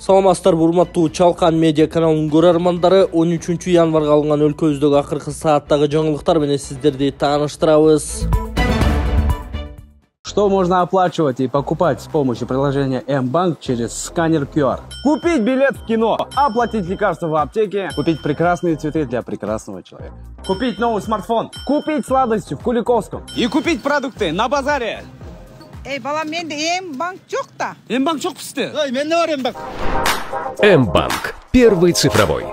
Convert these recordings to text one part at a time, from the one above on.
Саламатсыздар, урматтуу Чалкан медиа каналынын көрөрмандары, 13 январга алынган өлкөбүздөгү акыркы сааттагы жаңылыктар менен сиздерди тааныштырабыз. Что можно оплачивать и покупать с помощью приложения М-банк через сканер QR? Купить билет в кино, оплатить лекарства в аптеке, купить прекрасные цветы для прекрасного человека, купить новый смартфон, купить сладости в Куликовском и купить продукты на базаре. Эй, балам, менде М-банк жоқ та. М-банк жоқ бізде. Ой, менде бар М-банк. М-банк. Первый цифровой.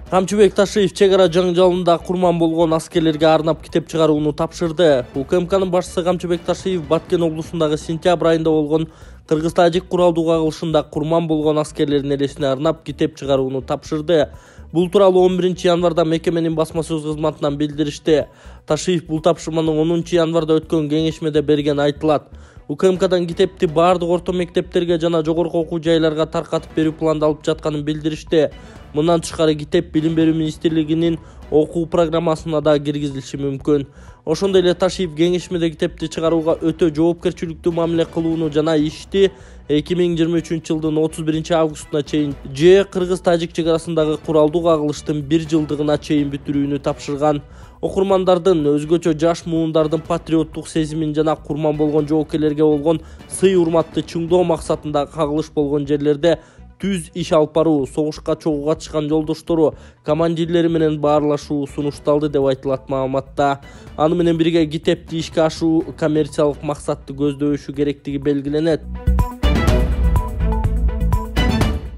Камчыбек Ташиев чек ара жаңжалында курман болгон аскерлерге арнап китеп чыгарууну тапшырды. УКМКнын башчысы Камчыбек Ташиев Баткен облусундагы сентябрь айында болгон кыргыз-тажик куралдуу кагылышында курман болгон аскерлердин элесине арнап китеп чыгарууну тапшырды. Бул тууралуу 11 январда мекеменин басма сөз кызматынан билдиришти. Ташиев бул тапшырманы 10 январда өткөн кеңешмеде берген айтылат. УКМКдан китепти бардык орто мектептерге жана жогорку окуу жайларга таркатып берүү пландалып жатканын билдиришти. Мындан тышкары китеп Билим берүү министрлигинин окуу программасына да киргизилиши мүмкүн. Ошондой эле Ташиев кеңешмеде китепти чыгарууга өтө жоопкерчиликтүү мамиле кылууну жана ишти 2023 жылдын 31 августуна чейин же кыргыз-тажик чек арасындагы куралдуу кагылыштын 1 жылдыгына чейин бүтүрүүнү тапшырган. Окурмандардын өзгөчө жаш муундардын патриоттук сезимин жана курман болгон жоокерлерге болгон сый урматты чыңдоо максатында кагылыш болгон жерлерде түз иш алып баруу, согушка чогууга чыккан жолдоштору, командирлери менен баарлашуу сунушталды деп айтылат маалыматта. Аны менен бирге китепти ишке ашуу коммерциялык максатты көздөбөшү керектиги белгиленет.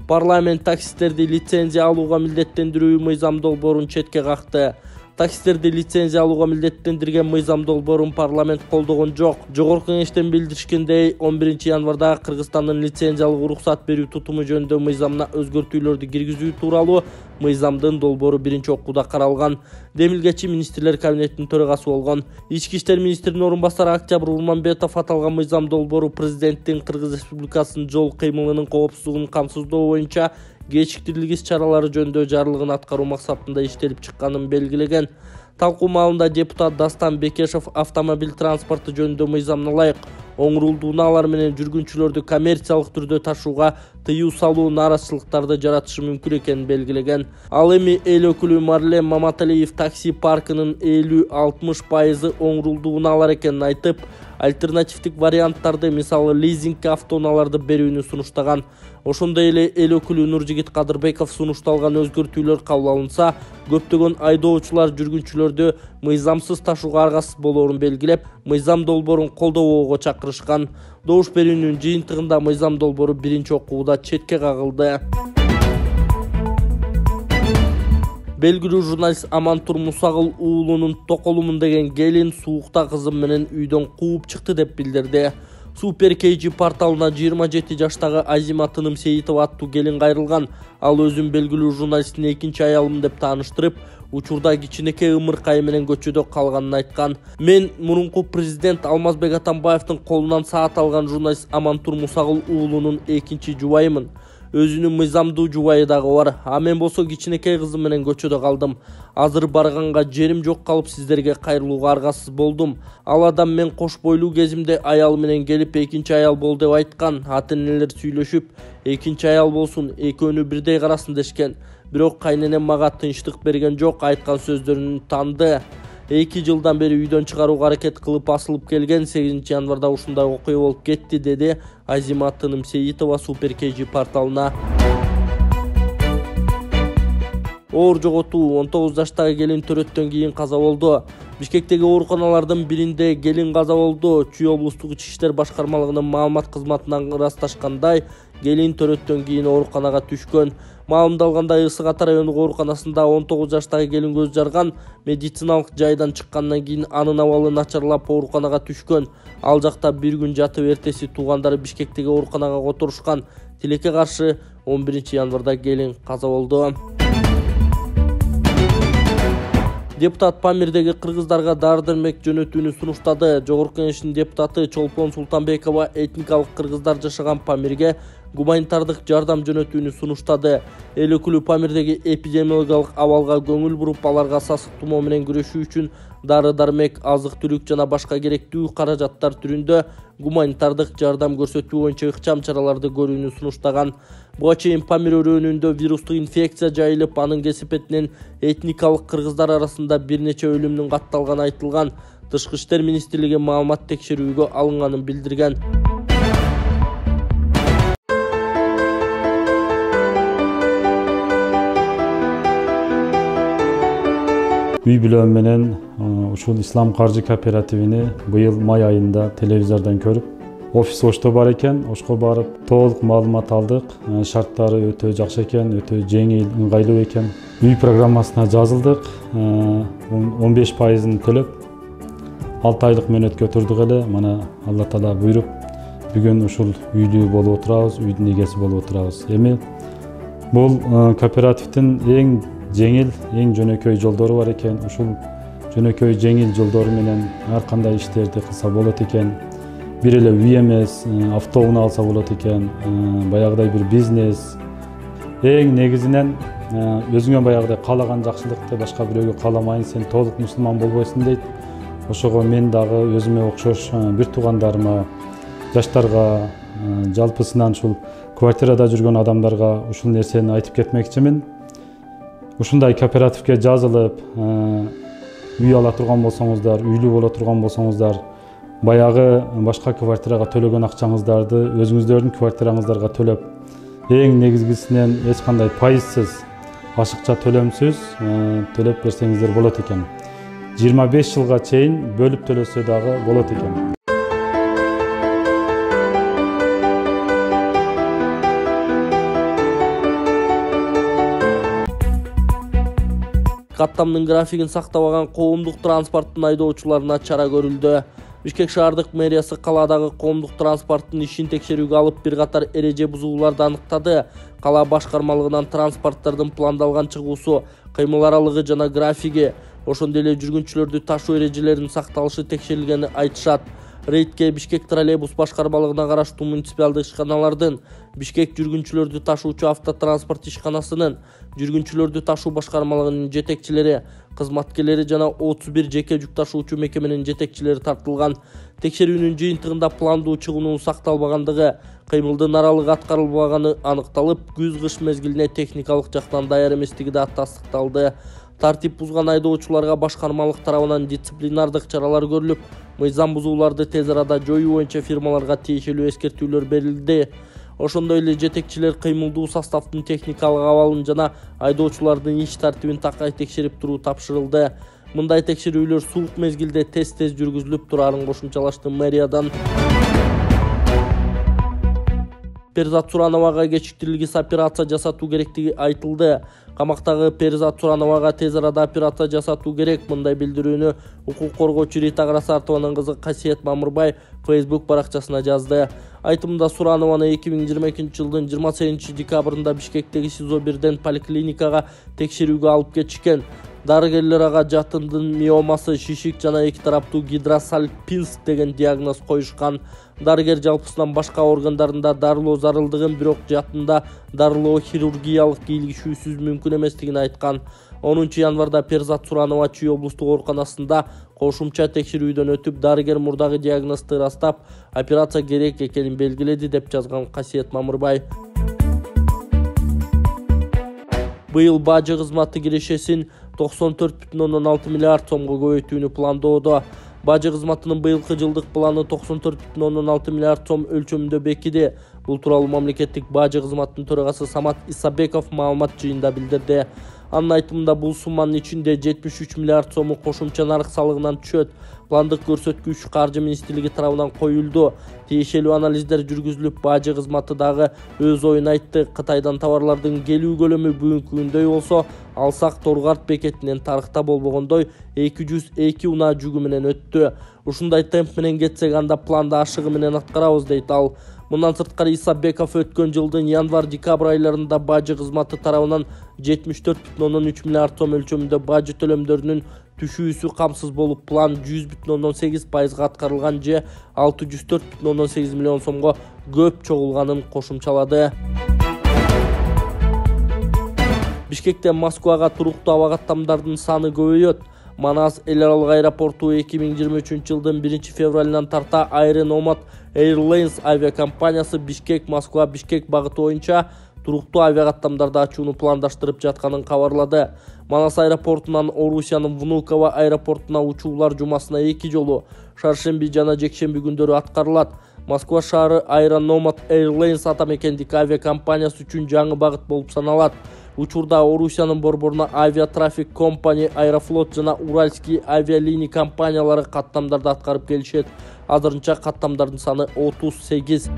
Парламент таксистерди лицензия алууга милдеттендирүү мыйзам долбоорун четке какты. Таксистерди лицензия алууга милдеттендирген мыйзам долбоорун парламент колдогон жок. Жогорку кеңештен билдиришкендей, 11 январда Кыргызстандын лицензиялык уруксат берүү тутуму жөнүндө мыйзамына өзгөртүүлөрдү киргизүү тууралуу мыйзамдын долбоору биринчи окууда каралган. Демилгечи министрлер кабинетинин төрагасы болгон Ички иштер министринин орун басары Октябрь Урманбетов аталган мыйзам долбоору президенттин Кыргыз Республикасынын жол кыймылынын коопсуздугун камсыздоо боюнча кечиктирилген иш-чаралары жөнүндө жарлыгын аткаруу максатында иштелип чыкканын белгилеген. Талкуу маалында депутат Дастан Бекешев автомобиль транспорту жөнүндө мыйзамына ылайык оңрулдуу унаалар менен жүргүнчүлөрдү коммерциялык түрдө ташууга тыюу салуу нааразычылыктарды жаратышы мүмкүн экенин белгилеген. Ал эми эл өкүлү Марлен Маматалиев такси паркынын 50-60% оңрулдуу унаалар экенин айтып, альтернативдик варианттарды, мисалы лизинг автоунааларды берүүнү сунуштаган. Ошондой эле эл өкүлү Нуржигит Кадырбеков сунушталган өзгөртүүлөр кабыл алынса, көптөгөн айдоочулар жүргүнчүлөрдү мыйзамсыз ташууга аргасыз болоорун белгилеп, мыйзам долбоорун колдобоого чакырышкан. Добуш берүүнүн жыйынтыгында мыйзам долбоору биринчи окууда четке кагылды. Белгилүү журналист Амантур Мусагыл уулунун токолумун деген келин суукта кызым менен үйдөн кууп чыкты деп билдирди. Супер Кейджи порталына 27 жаштагы Азима Тыным Сейитова аттуу келин кайрылган. Ал өзүн белгилүү журналисттин экинчи аялым деп тааныштырып, учурда кичинекей ымыркай менен көчөдө калганын айткан. Мен мурунку президент Алмазбек Атамбаевдин колунан саат алган журналист Амантур Мусагыл уулунун экинчи жубайымын. Өзүнүн мыйзамдуу жубайы дагы бар. А мен болсо кичинекей кызым менен көчөдө калдым. Азыр барганга жерим жок калып сиздерге кайрылууга аргасыз болдум. Ал адам мен кош бойлуу кезимде аял менен келип экинчи аял бол деп айткан. Ата-энелер сүйлөшүп, экинчи аял болсун, экөөнү бирдей карасын дешкен. Бирок кайненем мага тынчтык берген жок, айткан сөздөрүн таанды. 2 жылдан бери үйдөн чыгарууга аракет кылып асылып келген. 8 январда ушундай окуя болуп кетти, деди Азима Тыным Сейитова Супер Кейджи порталына. Оор жоготуу 19 жаштагы келин төрөттөн кийин каза болду. Бишкектеги ооруканалардын биринде келин каза болду. Чүй облустук ички иштер башкармалыгынын маалымат кызматынан ырасташкандай, келин төрөттөн кийин ооруканага түшкөн. Маалымдалгандай, Ысык Ата райондук ооруканасында 19 жаштагы келин көз жарган. Медициналык жайдан чыккандан кийин анын абалы начарлап ооруканага түшкөн. Ал жакта бир күн жатып, эртеси туугандары Бишкектеги ооруканага которушкан. Тилекке каршы 11 январда келин каза болду. Депутат Памирдеги кыргыздарга дары-дармек жөнөтүүнү сунуштады. Жогорку кеңештин депутаты Чолпон Султанбекова этникалык кыргыздар жашаган Памирге гуманитардык жардам жөнөтүүнү сунуштады. Эл өкүлү Памирдеги эпидемиологиялык абалга көңүл буруп, аларга сасык тумоо менен күрөшүү үчүн дары-дармек, азык-түлүк жана башка керектүү каражаттар түрүндө гуманитардык жардам көрсөтүү боюнча ыкчам чараларды көрүүнү сунуштаган. Буга чейин Памир өрөөнүндө вирустук инфекция жайылып, анын кесепетинен этникалык кыргыздар арасында бир нече өлүмдүн катталганы айтылган. Тышкы иштер министрлиги маалымат текшерүүгө алынганын билдирген. Үй бүлөм менен ушул Ислам каржы кооперативини быйыл май айында телевизордон көрүп, офис Ошто бар экен, Ошко барып толук маалымат алдык. Шарттары өтө жакшы экен, өтө жеңил, ыңгайлуу экен. Үй программасына жазылдык, 15%-ын төлөп, 6 айлык мөөнөткө турдук эле. Мана Алла Таала буйруп, бүгүн ушул үйлүү болуп отурабыз, үйдүн эгеси болуп отурабыз. Эми бул кооперативдин эң жеңил, эң жөнөкөй жолдору бар экен. Ушул жөнөкөй жеңил жолдору менен ар кандай иштерди кылса болот экен. Бир эле үй эмес, автоунаа алса болот экен, баягыдай бир бизнес. Эң негизинен өзүңө баягыдай каалаган жакшылыкты башка бирөөгө кааламайын, сен толук мусулман болбойсуң дейт. Ошого мен дагы өзүмө окшош бир туугандарыма, жаштарга, жалпысынан ушул квартирада жүргөн адамдарга ушул нерсени айтып кетмекчимин. Ушундай кооперативге жазылып, үй ала турган болсоңуздар, үйлүү боло турган болсоңуздар, баягы башка квартирага төлөгөн акчаңыздарды өзүңүздөрдүн квартираңыздарга төлөп, эң негизгисинен эч кандай пайызсыз, ашыкча төлөмсүз төлөп берсеңиздер болот экен. 25 жылга чейин бөлүп төлөсө дагы болот экен. Каттамдын графигин сактабаган коомдук транспорттун айдоочуларына чара көрүлдү. Бишкек шаардык мэриясы калаадагы коомдук транспорттун ишин текшерүүгө алып бир катар эреже бузууларды аныктады. Кала башкармалыгынан транспорттардын пландалган чыгуусу, кыймыл аралыгы жана графиги, ошондой эле жүргүнчүлөрдү ташуу эрежелеринин сакталышы текшерилгени айтышат. Рейдке Бишкек троллейбус башкармалыгына караштуу муниципалдык ишканалардын, Бишкек жүргүнчүлөрдү ташуучу автотранспорт ишканасынын, жүргүнчүлөрдү ташуу башкармалыгынын жетекчилери, кызматкерлери жана 31 жеке жүк ташуучу мекеменин жетекчилери тартылган. Текшерүүнүн жыйынтыгында пландуу чыгуунун сакталбагандыгы, кыймылдын аралыгы аткарылбаганы аныкталып, күз-кыш мезгилине техникалык жактан даяр эместиги да тастыкталды. Тартип бузган айдоочуларга башкармалык тарабынан дисциплинардык чаралар көрүлүп, мыйзам бузууларды тез арада жоюу боюнча фирмаларга тиешелүү эскертүүлөр берилди. Ошондой эле жетекчилер кыймылдуу составдын техникалык абалын жана айдоочулардын иш тартибин такай текшерип туруу тапшырылды. Мындай текшерүүлөр суук мезгилде тез жүргүзүлүп турарын кошумчалашты мэриядан. Перизат Сурановага кечиктирилгис операция жасатуу керектиги айтылды. Камактагы Перизат Сурановага тез арада операция жасатуу керек. Мындай билдирүүнү укук коргоочу Рита Карасартованын кызы Касиет Мамырбай Facebook баракчасына жазды. Айтымында Суранованы 2022 жылдын 28 декабрында Бишкектеги СИЗО-1ден поликлиникага текшерүүгө алып кетишкен. Дарыгерлер ага жатындын миомасы, шишик жана эки тараптуу гидросальпинс деген диагноз коюшкан. Дарыгер жалпысынан башка органдарында дарылоо зарылдыгын, бирок жатында дарылоо хирургиялык кийлигишүүсүз мүмкүн эместигин айткан. 10 январда Перизат Суранова Чүй облустук ооруканасында кошумча текшерүүдөн өтүп, дарыгер мурдагы диагнозду ырастап, операция керек экенин белгиледи деп жазган Касиет Мамырбай. Быйыл бажы кызматы кирешесин 94,6 миллиард сомго көбөйтүүнү пландоодо. Бажы кызматынын быйылкы жылдык планы 94,6 миллиард сом өлчөмүндө бекиди. Бул тууралуу мамлекеттик бажы кызматынын төрагасы Самат Исабеков маалымат жыйында билдирди. Анын айтымында бул сумманын ичинде 73 миллиард сому кошумча нарык салыгынан түшөт. Пландык көрсөткүч Каржы министрлиги тарабынан коюлду. Тиешелүү анализдер жүргүзүлүп, бажы кызматы дагы өз оюн айтты. Кытайдан товарлардын келүү көлөмү бүгүнкү күндөй болсо, алсак Торгарт бекетинен тарыхта болбогондой 202 унаа жүгү менен өттү. Ушундай темп менен кетсек, анда планды ашыгы менен аткарабыз дейт ал. Мындан сырткары Исабеков өткөн жылдын январ-декабрь айларында бажы кызматы тарабынан 74,3 миллиард сом өлчөмүндө бажы төлөмдөрүнүн түшүүсү камсыз болуп план 100,8% аткарылган же 604,8 миллион сомго көп чогулганын кошумчалады. Бишкектен Москвага туруктуу аба каттамдардын саны көбөйөт. Манас эл аралык аэропорту 2023 жылдын 1 февралынан тарта Air Nomad Airlines авиакомпаниясы Бишкек-Москва Бишкек багыты боюнча туруктуу авиакаттамдарды ачууну пландаштырып жатканын кабарлады. Манас аэропортунан Орусиянын Внуково аэропортуна учуулар жумасына 2 жолу шаршемби жана жекшемби күндөрү аткарылат. Москва шаары Air Nomad Airlines атамекендик авиакомпаниясы үчүн жаңы багыт болуп саналат. Учурда Орусиянын борборуна Авиатрафик Компани, Аэрофлот жана Уральский авиалиния компаниялары каттамдарды аткарып келишет. Азырынча каттамдардын саны 38.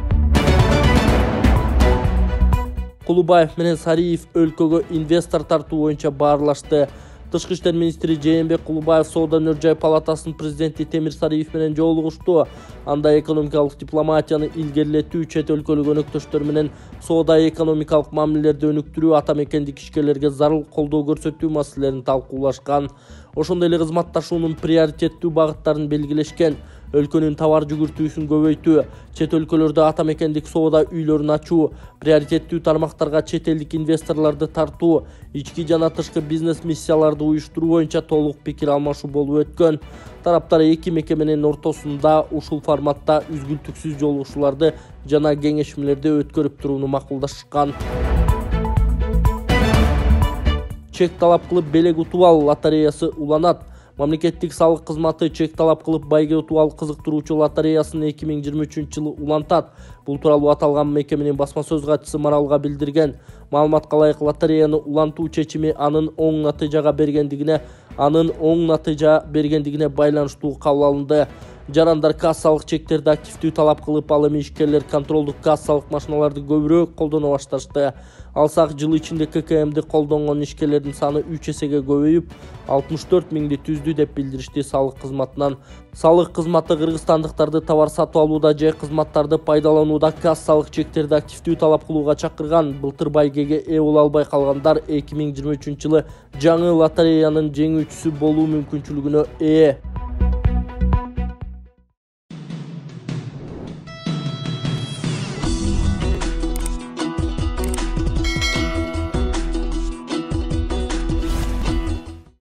Кулубаев менен Сариев өлкөгө инвестор тартуу боюнча баарлашты. Тышкы иштер министри Жээнбек Кулубаев Соода өнөр жай палатасынын президенти Темир Сариев менен жолугушту. Анда экономикалык дипломатияны илгерилетүү, чет өлкөлүк өнөктөштөр менен соода экономикалык мамилелерди өнүктүрүү, атамекендик ишкерлерге зарыл колдоо көрсөтүү маселелерин талкуулашкан. Ошондой эле кызматташуунун приоритеттүү багыттарын белгилешкен. Өлкөнүн товар жүгүртүүсүн көбөйтүү, чет өлкөлөрдө атамекендик соода үйлөрүн ачуу, приоритеттүү тармактарга чет элдик инвесторлорду тартуу, ички жана тышкы бизнес миссияларды уюштуруу боюнча толук пикир алмашуу болуп өткөн. Тараптар эки мекеменин ортосунда ушул форматта үзгүлтүксүз жолугушууларды жана кеңешмелерди өткөрүп турууну макулдашкан. Чек талап кылып белек утуп ал лотереясы уланат. Мамлекеттик салык кызматы чек талап кылып байге утуп ал кызыктыруучу лотереясын 2023 жылы улантат. Бул тууралуу аталган мекеменин басма сөз катчысы Маралга билдирген. Маалыматка ылайык лотереяны улантуу чечими анын оң натыйжа бергендигине байланыштуу кабыл алынды. Жарандар кассалык чектерди активдүү талап кылып, ал эми ишкерлер контролдук кассалык машиналарды көбүрөөк колдоно башташты. Алсак жыл ичинде ККМди колдонгон ишкерлердин саны 3 эсеге көбөйүп, 64 миңди түздү деп билдиришти салык кызматынан. Салык кызматы кыргызстандыктарды товар сатып алууда же кызматтарды пайдаланууда кассалык чектерди активдүү талап кылууга чакырган. Былтыр байгеге ээ боло албай калгандар 2023 жылы жаңы лотереянын жеңүүчүсү болуу мүмкүнчүлүгүнө ээ.